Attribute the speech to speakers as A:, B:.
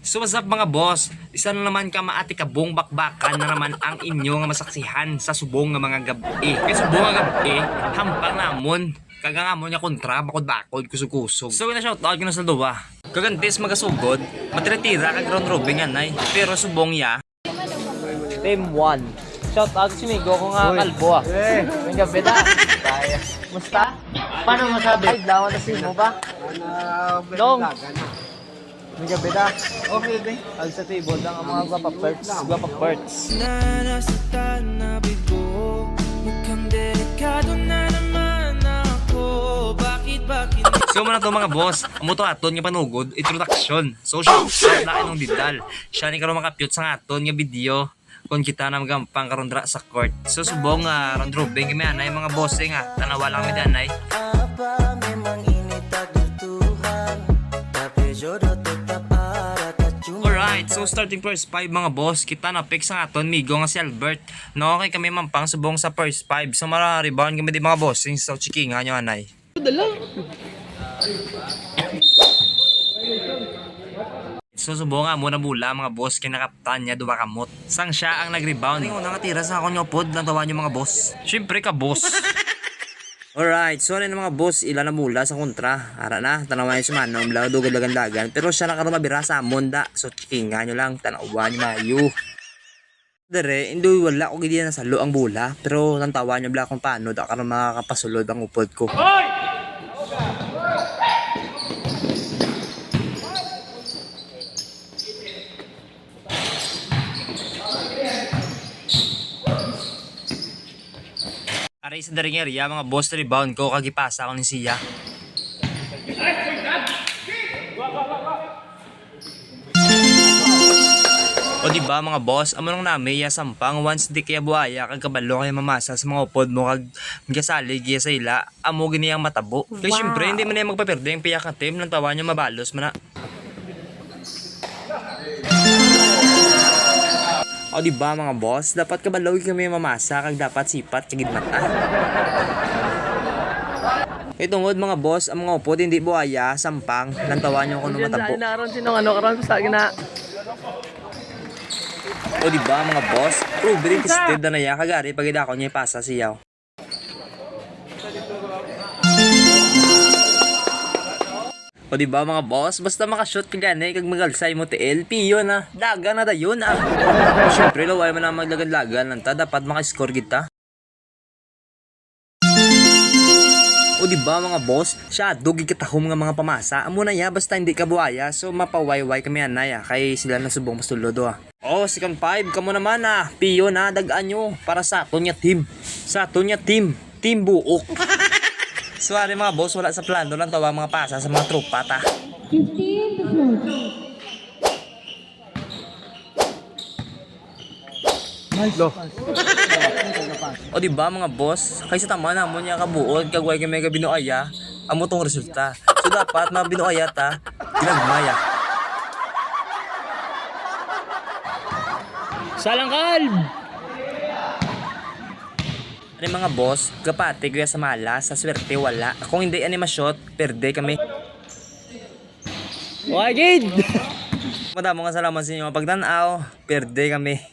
A: So what's up mga boss? Isa na naman ka maati kabong bakbakan na naman ang inyo nga masaksihan sa subong nga mga gabi. Kay subong nga gabi, hampang namon. Kaga nga mo niya kontra, bakod-bakod, kusog-kusog. So na shoutout ko na sa duwa. Kagantis magasugod, matira-tira kag round robin yan ay. Pero subong ya.
B: Team 1. Shout out si Migo ko nga kalbo ah. May gabi na. Musta? Paano masabi? Ay, lawan na si mo ba? Long. May gabi na. Okay, be. Al sa table lang ang mga guwapa-parts. Guwapa-parts.
C: Nanasatan na bigo. Mukhang delikado na naman ako. Bakit?
A: So muna to mga boss, amo to aton nga panugod, introduction. So shout na kanong didal. Siya ni karon makapyut sa aton nga video kung kita na magampang karon dra sa court. So subong round robin kami anay mga bossing tanawa lang kami danay.
C: Apa memang ini takdir Tuhan. Tapi jodoh tetap ada tak cuma.
A: Alright, so starting first 5 mga boss, kita na pick sa aton migo nga si Albert. No, okay kami mampang subong sa first 5. So mara rebound kami di mga bossing sa chiki nga nyo anay. So subo nga muna mula mga boss kinakaptan niya duwa kamot. Sang siya ang nag-rebound. Yung unang tira sa akong pod lang tawa niyo mga boss. Syempre ka boss. Alright, so na mga boss ila na mula sa kontra. Ara na tanawan niyo sumano umlaw dugod lagan-lagan. Pero siya na karon mabira sa monda. So chikinga niyo lang tanawan niyo mayo. Dere, hindi wala ko gidi na salo ang bula. Pero tantawa niyo bla kung paano da karon makakapasulod ang upod ko. Aray sa daring area, mga boss rebound ko, kagipasa ako ni siya. O diba mga boss, amo nang nami ya sampang once di kaya buhaya kag kabalo kaya mamasa sa mga upod mo kag gasalig ya sa ila, amo gini ang matabo. Kaya syempre hindi man na magpaperde ang piyak ka team nang tawa niya mabalos man na. O diba mga boss, dapat kabalaw kami mamasa kag dapat sipat kagid mata. Itungod mga boss, ang mga upod hindi buhaya, sampang, nantawan nyo kung matabo.
B: Naroon sinong ano karon sa gina.
A: O diba mga boss, proven tested na naya kagari pag idako niya ipasa siyaw. O diba mga boss, basta makashoot ka gani kag magalsay mo TL, piyo na, daga na dayon Siyempre laway man na maglagad-lagan, nanta dapat makascore kita. O diba mga boss, siya dugi kitahom nga mga pamasa, amo na ya basta hindi ka buhaya, so mapawayway kami anaya, kay sila na subong mastulodo O second 5, kamo naman piyo na, dagaan nyo, para sa aton nya team. Sa aton nya team buok. Sorry mga boss, wala sa plano lang tawa mga pasa sa mga tropa ta.
D: 15 to float.
A: O diba mga boss, kaysa tama na mo niya kabuod, kagway kay mega binuaya, amo tong resulta. So dapat mabinuaya ta, ginagmaya.
B: Salang kalb!
A: Ano mga boss, kapati kaya sa mala, sa swerte wala. Kung hindi animashot, perde kami.
B: Wagid!
A: Madamo nga salamat sa inyo pagtanaw, perde kami.